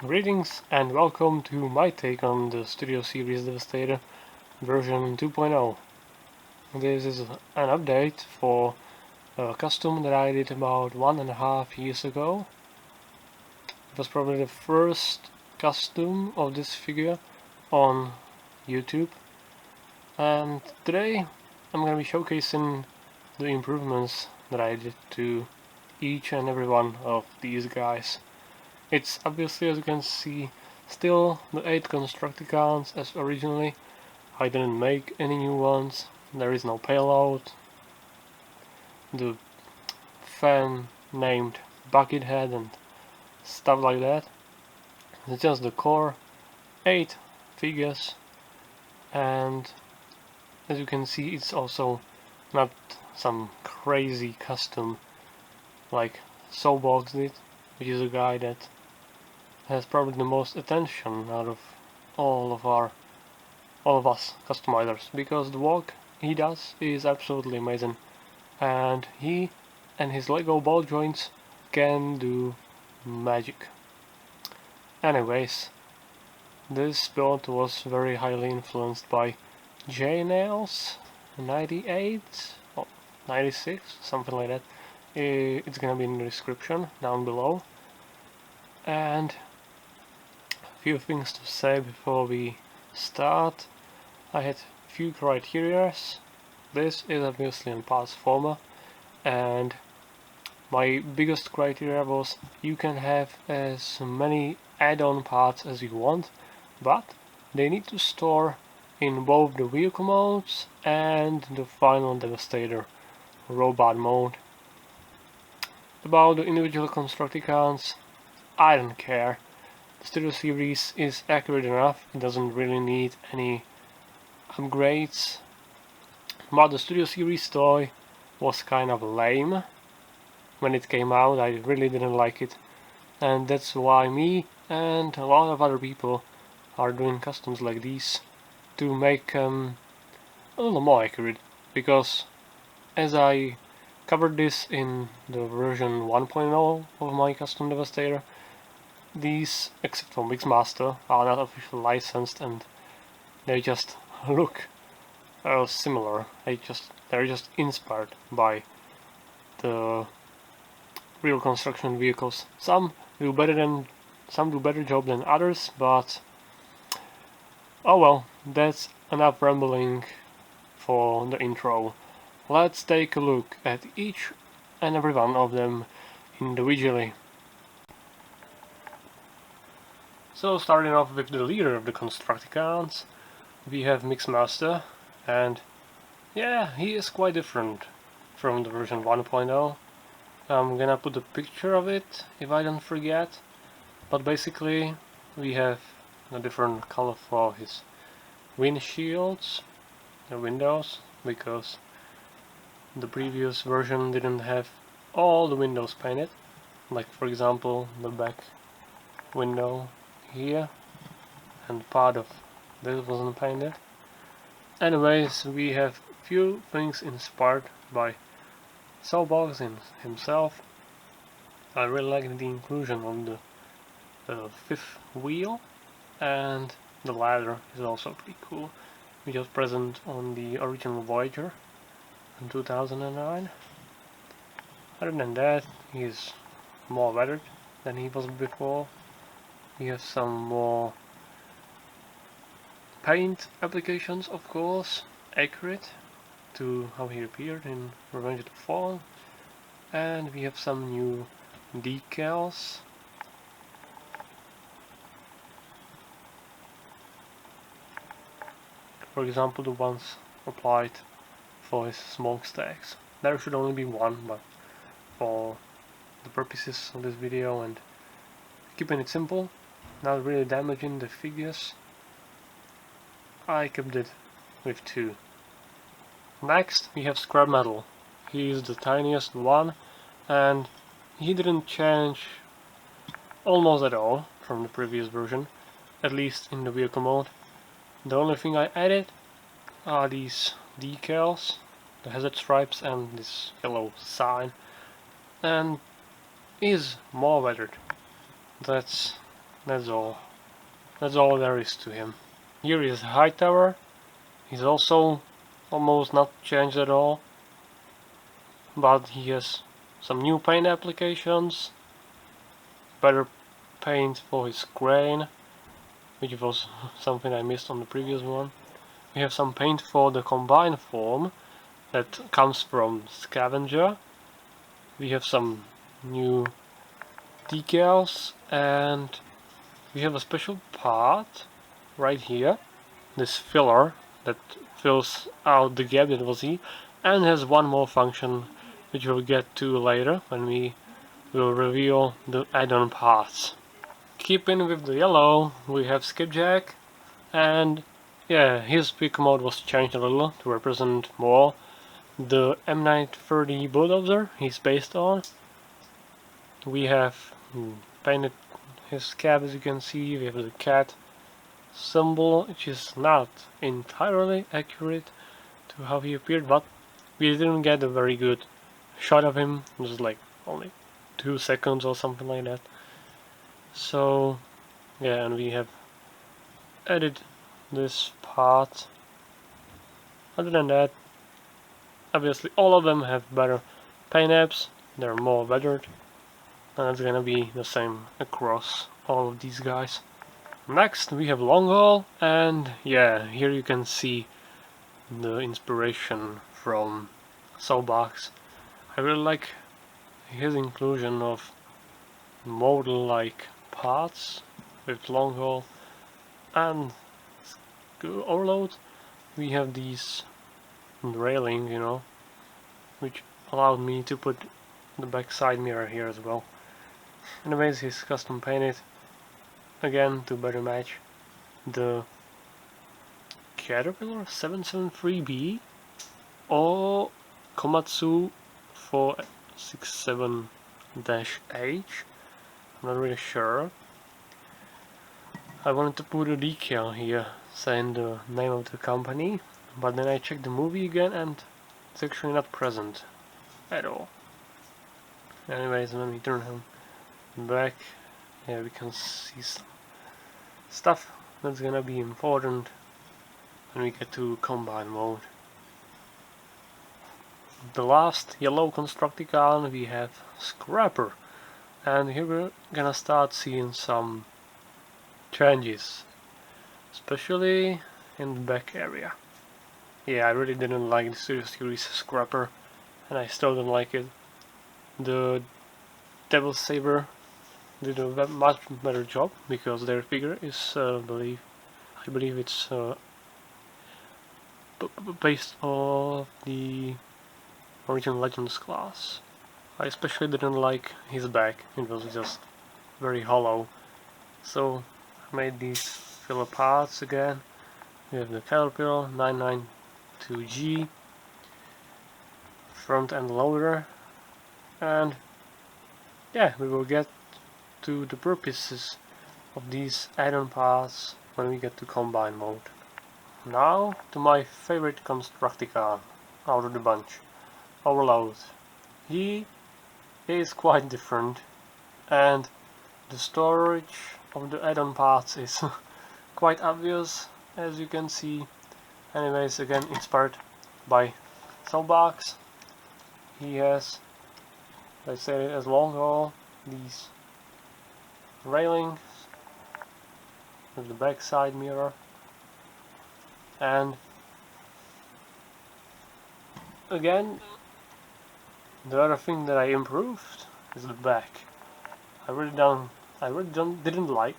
Greetings and welcome to my take on the Studio Series Devastator version 2.0. This is an update for a custom that I did about 1.5 years ago. It was probably the first custom of this figure on YouTube, and today I'm going to be showcasing the improvements that I did to each and every one of these guys. It's obviously, as you can see, still the 8 constructicons as originally. I didn't make any new ones, there is no payload. The fan named Buckethead and stuff like that. It's just the core 8 figures, and as you can see, it's also not some crazy custom like SovBox did, which is a guy that has probably the most attention out of all of us customizers, because the work he does is absolutely amazing, and he and his Lego ball joints can do magic. Anyways, this build was very highly influenced by Janeails22x or 96, something like that. It's gonna be in the description down below. And few things to say before we start. I had few criteria. This is obviously in parts former, and my biggest criteria was you can have as many add-on parts as you want, but they need to store in both the vehicle modes and the final Devastator robot mode. About the individual constructicons, I don't care. The Studio Series is accurate enough, it doesn't really need any upgrades. But the Studio Series toy was kind of lame when it came out. I really didn't like it, and that's why me and a lot of other people are doing customs like these to make a little more accurate, because as I covered this in the version 1.0 of my custom Devastator, these, except for Mixmaster, are not officially licensed, and they just look similar. They're just inspired by the real construction vehicles. Some do better job than others, but oh well, that's enough rambling for the intro. Let's take a look at each and every one of them individually. So starting off with the leader of the Constructicons, we have Mixmaster, and yeah, he is quite different from the version 1.0. I'm gonna put a picture of it if I don't forget, but basically we have a different color for his windshields, the windows, because the previous version didn't have all the windows painted, like for example the back window here, and part of this wasn't painted. Anyways, we have few things inspired by SovBox himself. I really like the inclusion of the fifth wheel, and the ladder is also pretty cool, which was present on the original Voyager in 2009. Other than that, he's more weathered than he was before. We have some more paint applications, of course, accurate to how he appeared in Revenge of the Fallen, and we have some new decals. For example, the ones applied for his smokestacks. There should only be one, but for the purposes of this video and keeping it simple, not really damaging the figures, I kept it with 2. Next we have Scrap Metal. He is the tiniest one, and he didn't change almost at all from the previous version, at least in the vehicle mode. The only thing I added are these decals, the hazard stripes and this yellow sign, and is more weathered. That's That's all. That's all there is to him. Here is Hightower. He's also almost not changed at all, but he has some new paint applications, better paint for his grain, which was something I missed on the previous one. We have some paint for the combine form that comes from Scavenger. We have some new decals, and we have a special part right here, this filler that fills out the gap that we'll see, and has one more function which we'll get to later when we will reveal the add-on parts. Keeping with the yellow, we have Skipjack, and yeah, his pick mode was changed a little to represent more the M930 bulldozer he's based on. We have painted his cap, as you can see. We have the cat symbol, which is not entirely accurate to how he appeared, but we didn't get a very good shot of him. It was like only 2 seconds or something like that. So yeah, and we have added this part. Other than that, obviously all of them have better paint apps, they're more weathered, and it's gonna be the same across all of these guys. Next we have long haul, and yeah, here you can see the inspiration from SovBox. I really like his inclusion of model-like parts with long haul and overload. We have these railing, you know, which allowed me to put the back side mirror here as well. Anyways, he's custom painted again to better match the Caterpillar 773B or Komatsu 467-H. I'm not really sure. I wanted to put a decal here saying the name of the company, but then I checked the movie again and it's actually not present at all. Anyways, let me turn him back. Yeah, we can see some stuff that's gonna be important when we get to combine mode. The last yellow constructicon we have Scrapper, and here we're gonna start seeing some changes, especially in the back area. Yeah, I really didn't like the Studio Series Scrapper, and I still don't like it. The Devil Saber did a much better job because their figure is, I believe it's based on the original Legends class. I especially didn't like his back; it was just very hollow. So I made these filler parts again. We have the Caterpillar 992G front end loader, and yeah, we will get to the purposes of these add-on parts when we get to combine mode. Now to my favorite constructicon out of the bunch, Overload. He is quite different, and the storage of the add-on parts is quite obvious, as you can see. Anyways, again inspired by SovBox. He has, let's say, as long haul, these railings with the back side mirror, and again the other thing that I improved is the back. I really didn't like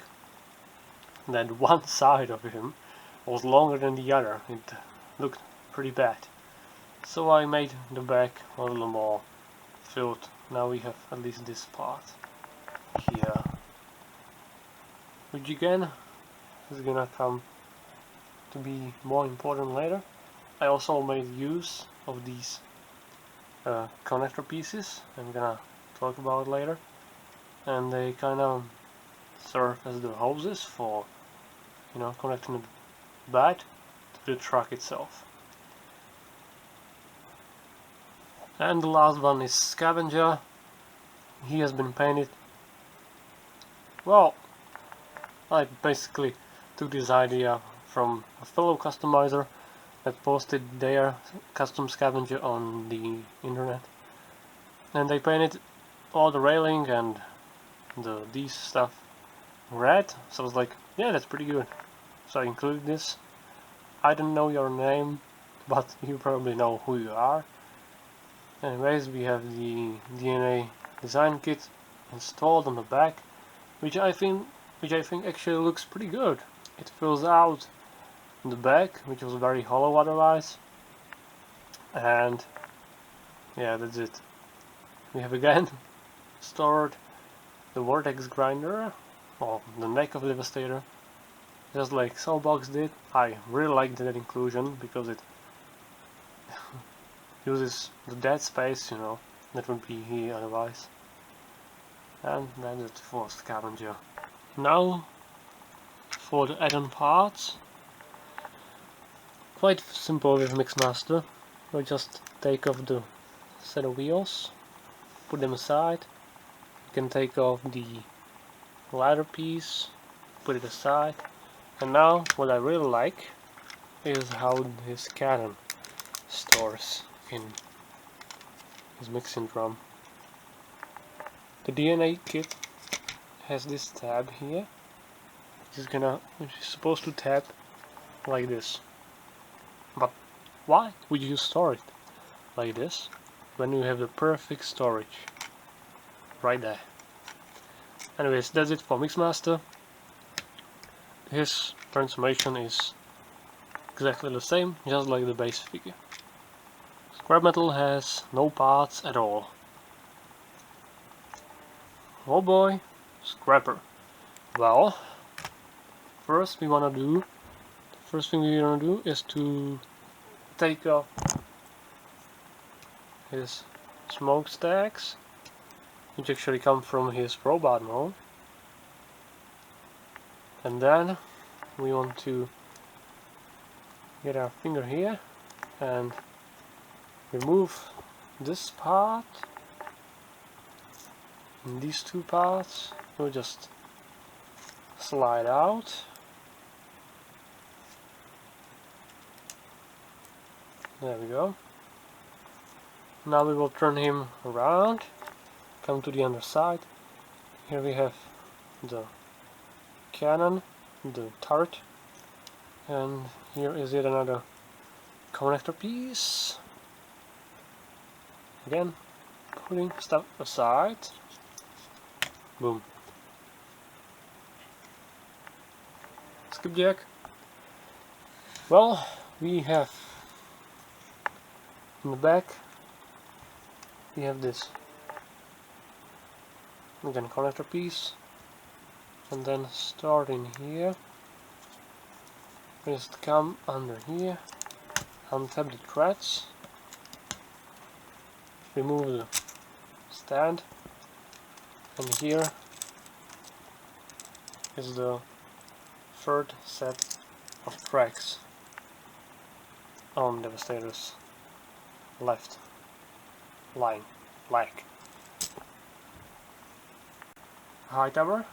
that one side of him was longer than the other. It looked pretty bad. So I made the back a little more filled. Now we have at least this part here, which again is gonna come to be more important later. I also made use of these connector pieces. I'm gonna talk about it later, and they kind of serve as the hoses for, you know, connecting the bat to the truck itself. And the last one is Scavenger. He has been painted, well, I basically took this idea from a fellow customizer that posted their custom scavenger on the internet, and they painted all the railing and these stuff red, so I was like, yeah, that's pretty good. So I included this. I don't know your name, but you probably know who you are. Anyways, we have the DNA design kit installed on the back, which I think actually looks pretty good. It fills out in the back, which was very hollow otherwise. And yeah, that's it. We have again stored the vortex grinder, or the neck of Devastator, just like SovBox did. I really like that inclusion because it uses the dead space, you know, that would be here otherwise. And that's it for scavenger. Now for the add-on parts. Quite simple with Mixmaster. We just take off the set of wheels, put them aside. You can take off the ladder piece, put it aside. And now what I really like is how his cannon stores in his mixing drum. The DNA kit has this tab here, which is supposed to tab like this. But why would you store it like this when you have the perfect storage right there? Anyways, that's it for Mixmaster. His transformation is exactly the same, just like the base figure. Scrap metal has no parts at all. Oh boy, scrapper. Well, first thing we wanna do is to take off his smokestacks, which actually come from his robot mode. And then we want to get our finger here and remove this part, and these two parts will just slide out. There we go. Now we will turn him around, come to the underside. Here we have the cannon, the turret, and here is yet another connector piece. Again, putting stuff aside. Boom. Skipjack. Well, we have in the back, we have this again connector piece, and then starting here, just come under here, untap the threads, remove the stand, and here is the third set of tracks on Devastator's left leg. High tower.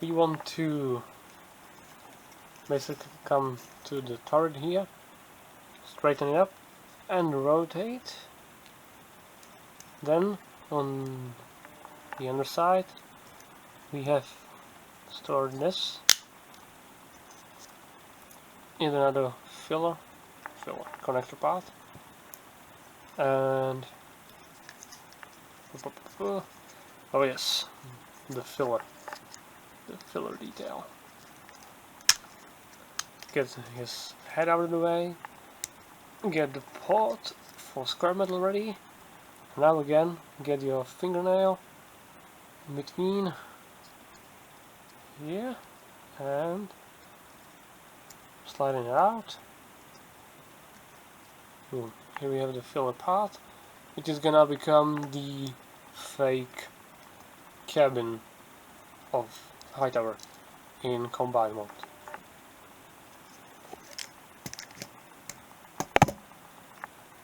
We want to basically come to the turret here, straighten it up and rotate. Then on the underside we have stored this in another filler connector part, and oh yes, the filler detail. Get his head out of the way, get the pot for scrap metal ready. Now again, get your fingernail in between here and sliding it out. Boom. Here we have the filler part, which is gonna become the fake cabin of Hightower in combine mode.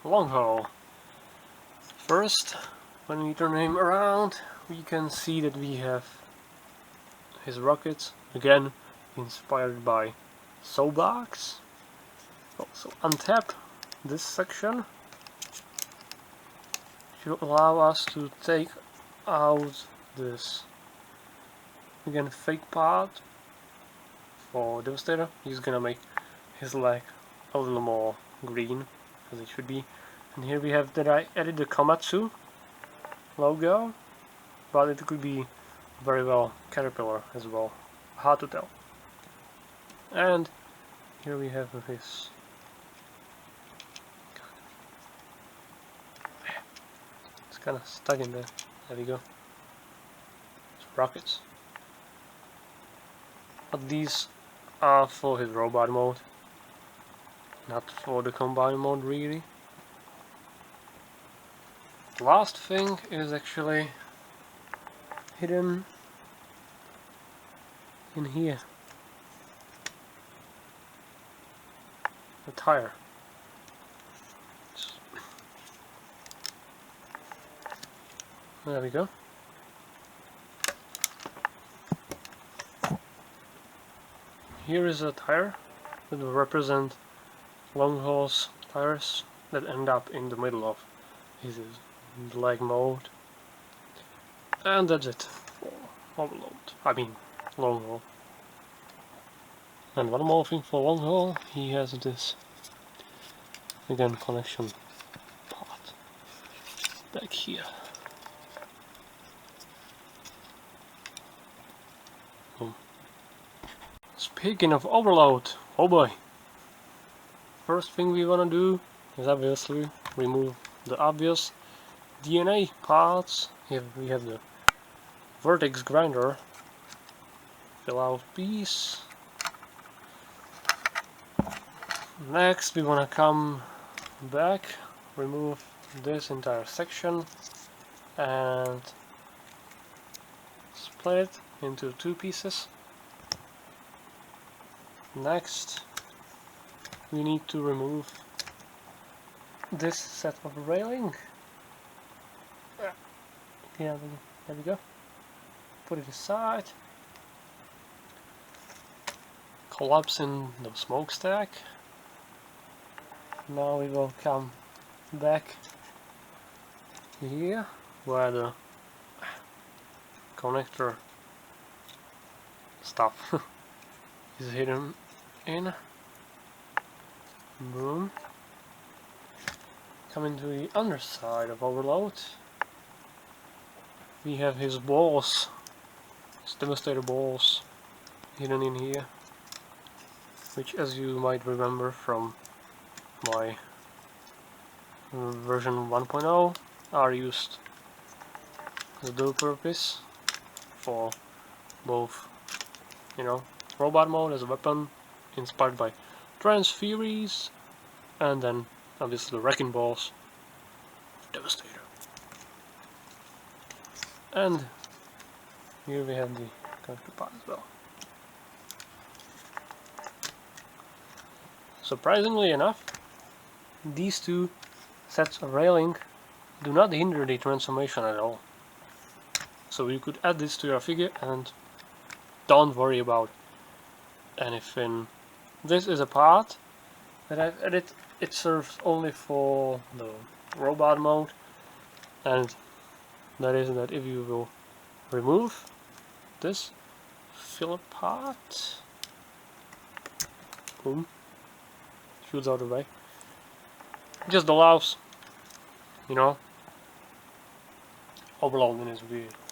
Long haul. First, when we turn him around, we can see that we have his rockets, again inspired by SovBox. So untap this section to allow us to take out this, again, fake part for Devastator. He's gonna make his leg a little more green, as it should be. And here we have that I added the Komatsu logo, but it could be very well Caterpillar as well, hard to tell. And here we have his, it's kind of stuck in there. There we go. It's rockets. But these are for his robot mode, not for the combine mode really. The last thing is actually hidden in here. The tire. There we go. Here is a tire that will represent long hauls tires that end up in the middle of his leg mode. And that's it for overload. I mean, long haul. And one more thing for long haul, he has this, again, connection part back here. Speaking of overload, oh boy! First thing we wanna do is obviously remove the obvious DNA parts. Here we have the vertex grinder, fill out piece. Next we wanna come back, remove this entire section and split it into two pieces. Next we need to remove this set of railing. Yeah, there we go. Put it aside. Collapse in the smokestack. Now we will come back here where the connector stuff is hidden in. Boom. Coming to the underside of overload, we have his balls, his Devastator balls, hidden in here, which, as you might remember from my version 1.0, are used as a dual purpose for both, you know, robot mode as a weapon inspired by Transfuries, and then obviously the wrecking balls of Devastator. And here we have the connector part as well. Surprisingly enough, these two sets of railing do not hinder the transformation at all. So you could add this to your figure and don't worry about anything. This is a part that I've added. It serves only for the robot mode, and that is that if you will remove this filler part, boom, shoots out of the way. It just allows, you know, overload in his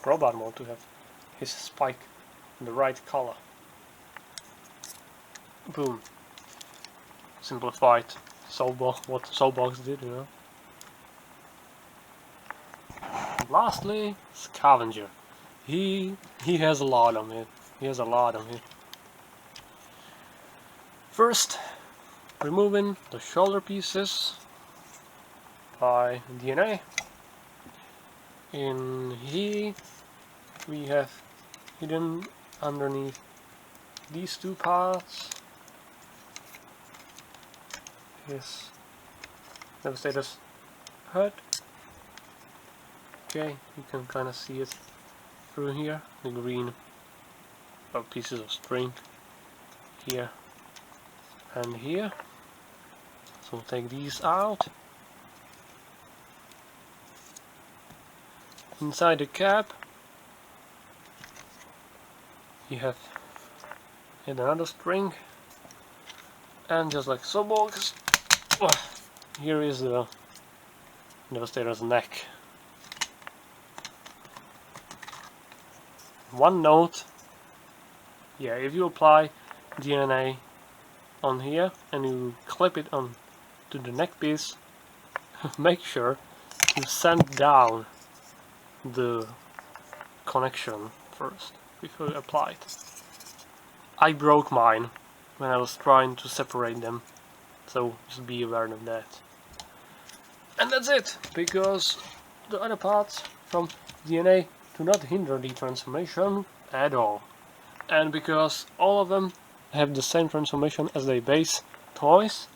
robot mode to have his spike in the right color. Boom. Simplified SovBox, what SovBox did, you know. And lastly, Scavenger. He has a lot on it. He has a lot on it. First, removing the shoulder pieces by DNA. In here we have hidden underneath these two parts his Devastator's head. Okay, you can kind of see it through here, the green pieces of string here and here. So take these out. Inside the cap you have yet another string, and just like SovBox, here is the Devastator's neck. One note, yeah, if you apply DNA on here and you clip it on to the neck piece, make sure to sand down the connection first before you apply it. I broke mine when I was trying to separate them, so just be aware of that. And that's it, because the other parts from DNA do not hinder the transformation at all. And because all of them have the same transformation as their base toys,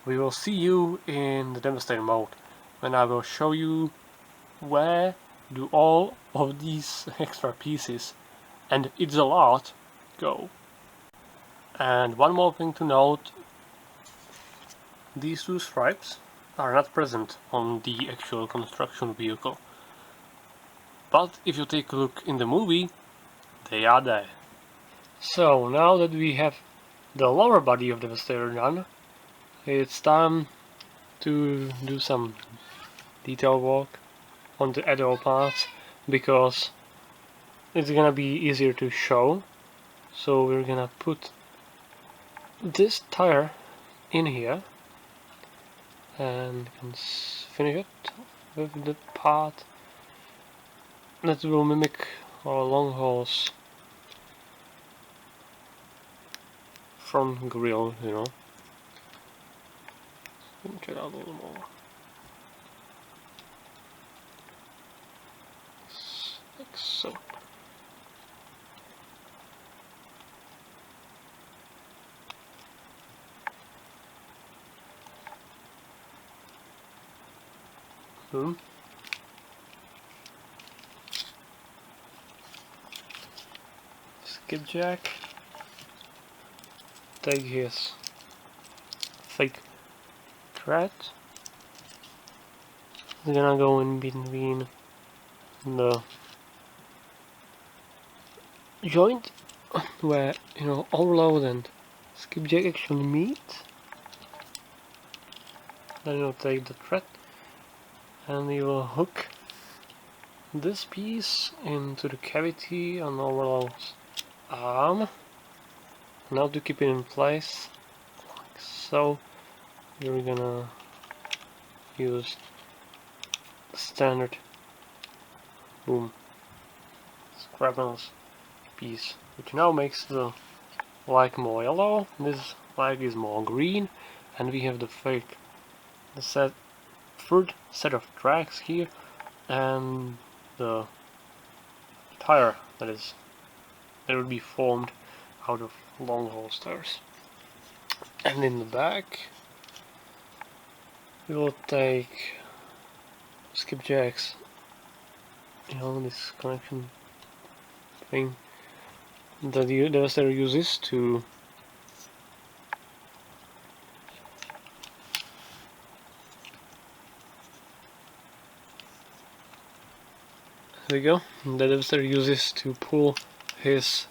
we will see you in the Devastator mode, when I will show you where do all of these extra pieces, and it's a lot, go. And one more thing to note, these two stripes are not present on the actual construction vehicle. But if you take a look in the movie, they are there. So now that we have the lower body of the Devastator done, it's time to do some detail work on the other parts, because it's gonna be easier to show. So we're gonna put this tire in here and finish it with the part that will mimic our long haul's front grille, you know. Check it out a little more. Like so. Skipjack. Take his fake thread. It's gonna go in between the joint where, you know, overload and skipjack actually meet. Then you'll take the thread and you will hook this piece into the cavity on overload's arm. Now to keep it in place, like so, you're gonna use standard scrapnels piece, which now makes the leg more yellow. This leg is more green, and we have the third set of tracks here, and the tire that will be formed out of long haul tires. And in the back we will take skipjacks, you know, this connection thing that the Devastator uses to there we go. The Devastator uses to pull his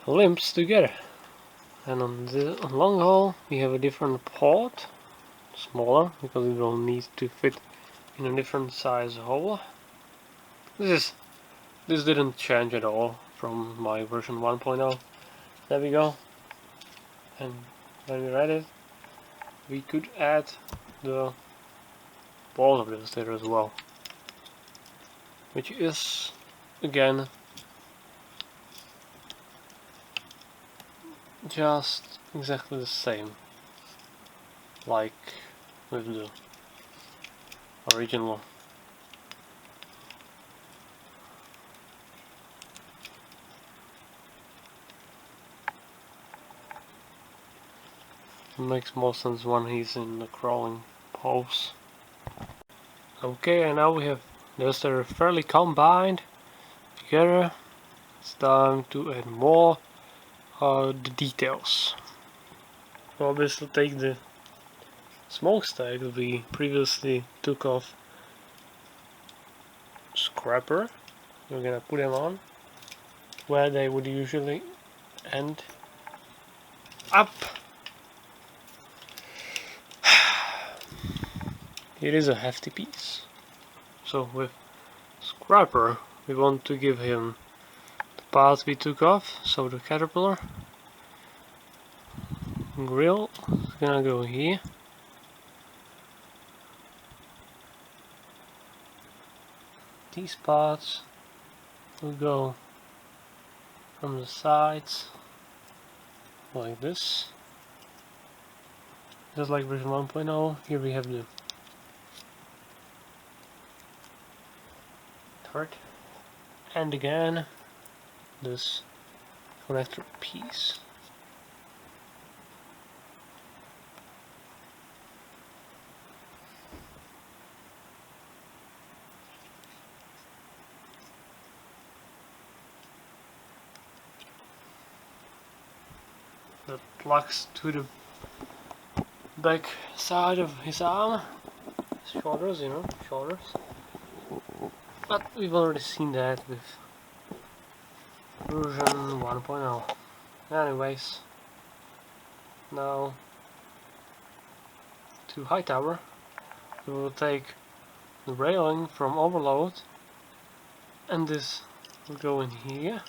limbs together. And on the long haul we have a different port, smaller, because it will need to fit in a different size hole. This didn't change at all from my version 1.0. There we go. And when we read it, we could add the balls of the Devastator as well, which is again just exactly the same like with the original. It makes more sense when he's in the crawling pose. Okay, and now we have those that are fairly combined together, it's time to add more the details. We'll obviously take the smokestack that we previously took off scrapper. We're gonna put them on where they would usually end up. It is a hefty piece. So with scrapper we want to give him the parts we took off, so the caterpillar grill is gonna go here. These parts will go from the sides like this, just like version 1.0. Here we have the turret, and again this connector piece. That plugs to the back side of his arm, shoulders, you know, shoulders. But we've already seen that with version 1.0. Anyways, now to high tower, we will take the railing from overload, and this will go in here.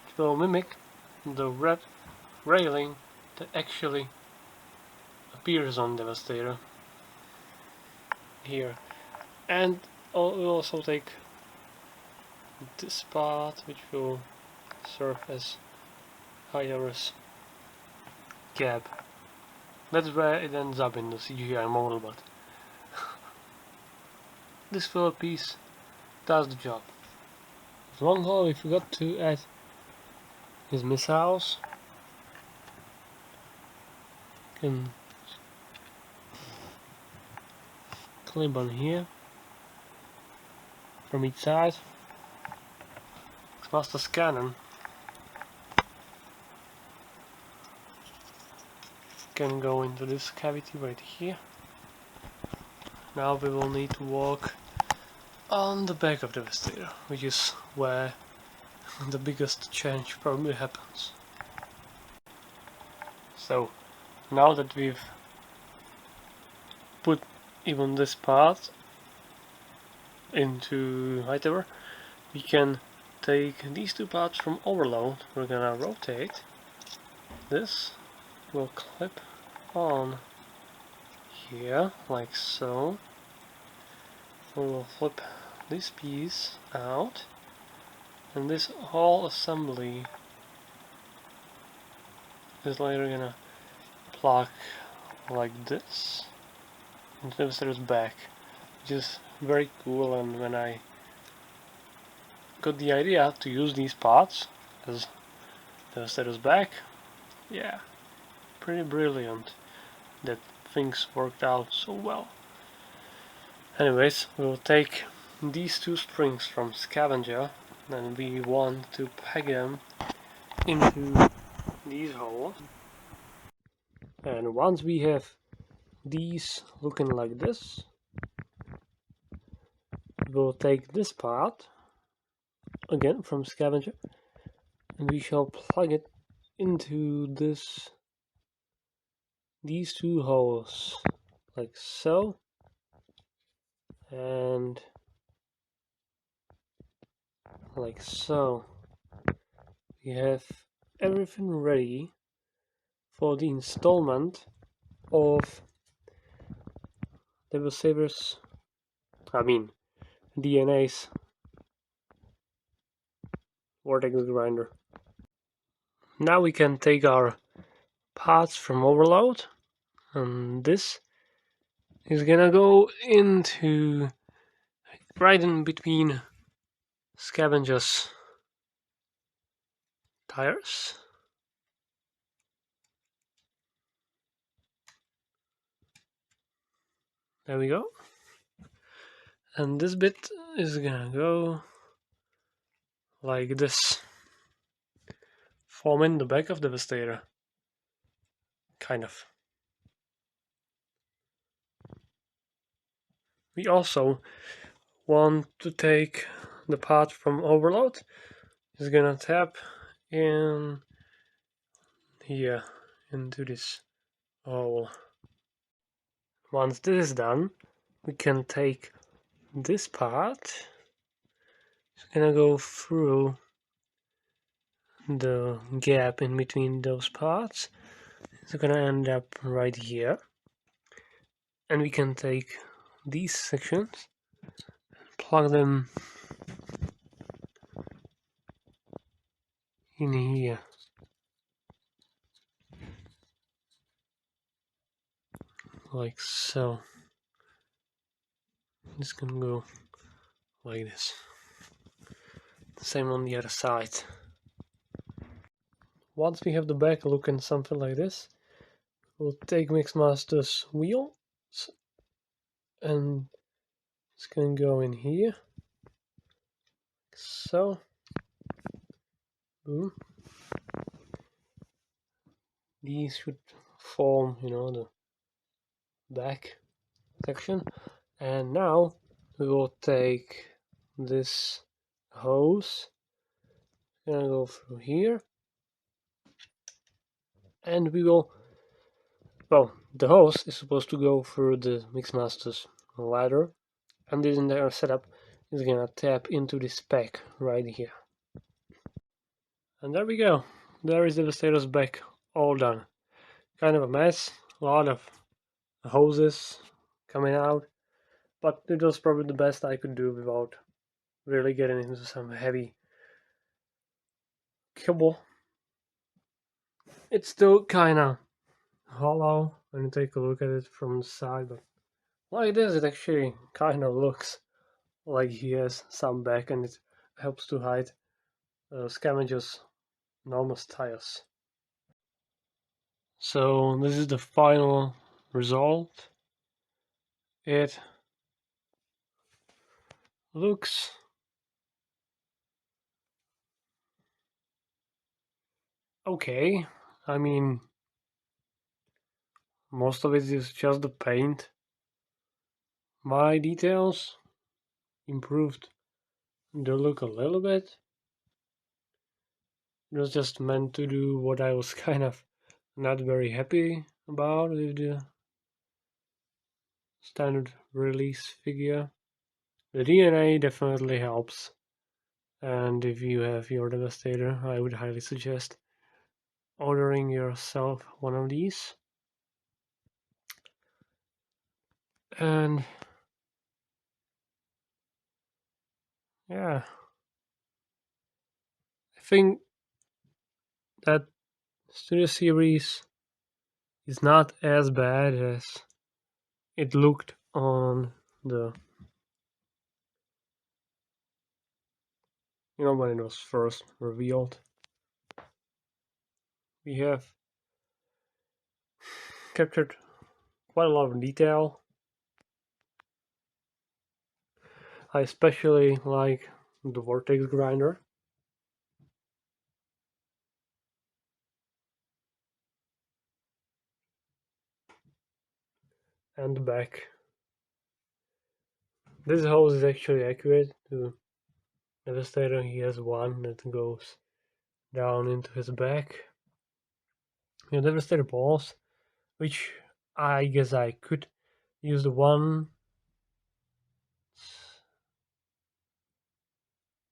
It will mimic the red railing that actually appears on Devastator here. And we'll also take this part, which will serve as Hiera's cab. That's where it ends up in the CGI model, but this filler piece does the job. With long haul, we forgot to add his missiles. Can clip on here from each side. Master's cannon can go into this cavity right here. Now we will need to walk on the back of the Devastator, which is where the biggest change probably happens. So now that we've put even this part into high tower, we can take these two parts from overload. We're gonna rotate this, will clip on here like so. We will flip this piece out, and this whole assembly is later gonna plug like this into the Devastator's back, which is very cool. And when I got the idea to use these parts as Devastator's back, yeah, pretty brilliant that things worked out so well. Anyways, we'll take these two strings from Scavenger, and we want to peg them into these holes. And once we have these looking like this, we'll take this part again from Scavenger, and we shall plug it into these two holes like so, and like so. We have everything ready for the installment of Devastator's, DNA's vortex grinder. Now we can take our parts from overload, and this is gonna go into right in between Scavenger's tires. There we go. And this bit is gonna go like this, forming the back of Devastator, kind of. We also want to take the part from Overload. Just gonna tap in here into this hole. Once this is done, we can take this part. It's gonna go through the gap in between those parts. It's gonna end up right here. And we can take these sections, plug them in here. Like so. This can go like this. Same on the other side. Once we have the back looking something like this, we'll take Mixmaster's wheel and it's gonna go in here. So, boom. These should form, the back section. And now we will take this hose, gonna go through here, and we will, well, the hose is supposed to go through the Mixmaster's ladder, and this entire setup is gonna tap into this pack right here. And there we go. There is Devastator's back, all done. Kind of a mess, a lot of hoses coming out, but it was probably the best I could do without really getting into some heavy cable. It's still kinda hollow when you take a look at it from the side, but like this it actually kinda looks like he has some back, and it helps to hide Scavenger's enormous tires. So this is the final result. It looks okay. I mean, most of it is just the paint. My details improved the look a little bit. It was just meant to do what I was kind of not very happy about with the standard release figure. The DNA definitely helps, and if you have your Devastator, I would highly suggest ordering yourself one of these. And yeah, I think that Studio Series is not as bad as it looked on the, when it was first revealed. We have captured quite a lot of detail. I especially like the vortex grinder. And the back. This hose is actually accurate to Devastator. He has one that goes down into his back. Devastator balls, which I guess I could use the one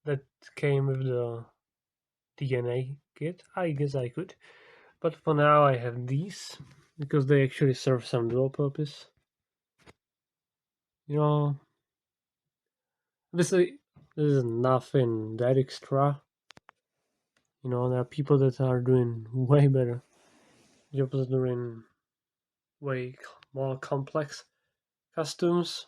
that came with the DNA kit. I guess I could. But for now I have these because they actually serve some dual purpose. Obviously this is nothing that extra. There are people that are doing way better jobs, are doing way more complex costumes.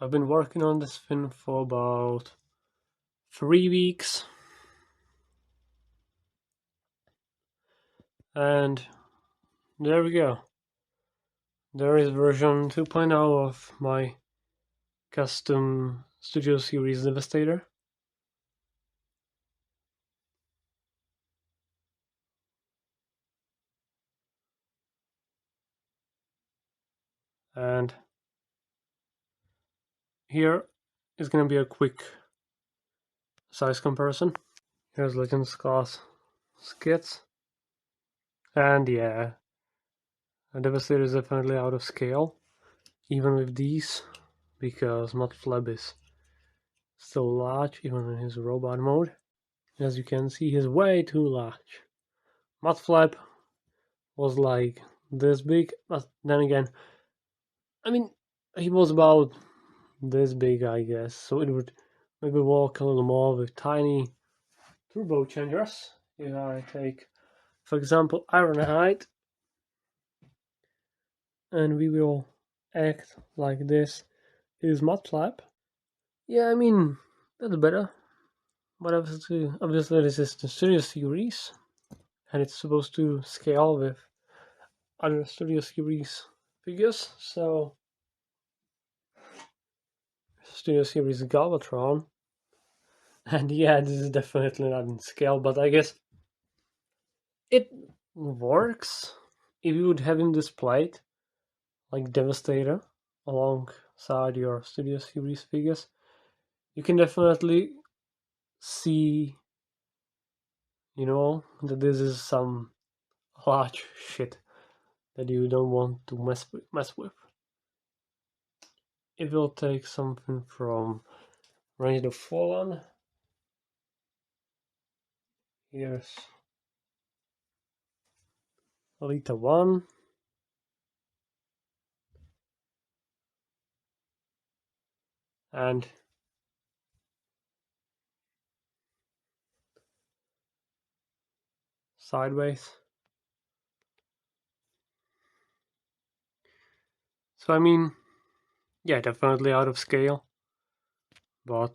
I've been working on this fin for about 3 weeks. And there we go. There is version 2.0 of my custom Studio Series Devastator. And here is going to be a quick size comparison. Here's Legends class skits. And yeah, a Devastator is definitely out of scale, even with these, because Mudflap is still large, even in his robot mode. As you can see, he's way too large. Mudflap was like this big, but then again, I mean, he was about this big, I guess, so it would maybe work a little more with tiny turbo changers. If I take, for example, Ironhide, and we will act like this is Mudflap. Yeah, I mean, that's better. But obviously this is the Studio Series, and it's supposed to scale with other Studio Series figures, so Studio Series Galvatron. And yeah, this is definitely not in scale, but I guess it works if you would have him displayed like Devastator alongside your Studio Series figures. You can definitely see, you know, that this is some large shit that you don't want to mess with. It will take something from Range of Fallen. Here's Alita 1. And Sideways. So I mean, yeah, definitely out of scale. But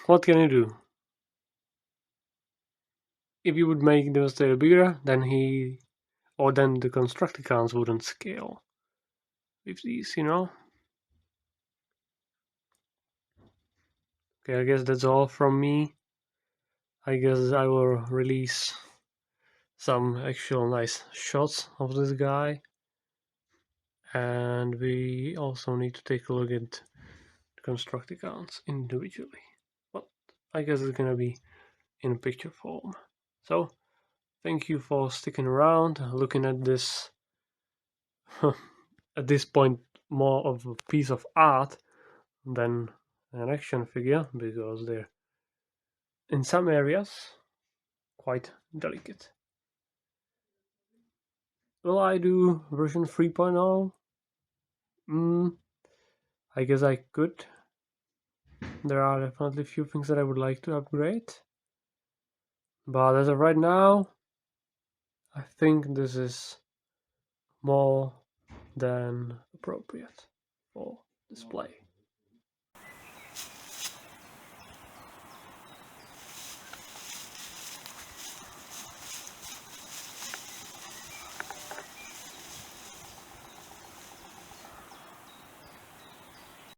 what can you do? If you would make Devastator bigger, then the constructicons wouldn't scale with these, you know? Okay, I guess that's all from me. I guess I will release some actual nice shots of this guy. And we also need to take a look at constructicons individually. But I guess it's gonna be in picture form. So thank you for sticking around, looking at this at this point more of a piece of art than an action figure, because they're in some areas quite delicate. Will I do version 3.0? I guess I could. There are definitely a few things that I would like to upgrade, but as of right now, I think this is more than appropriate for display.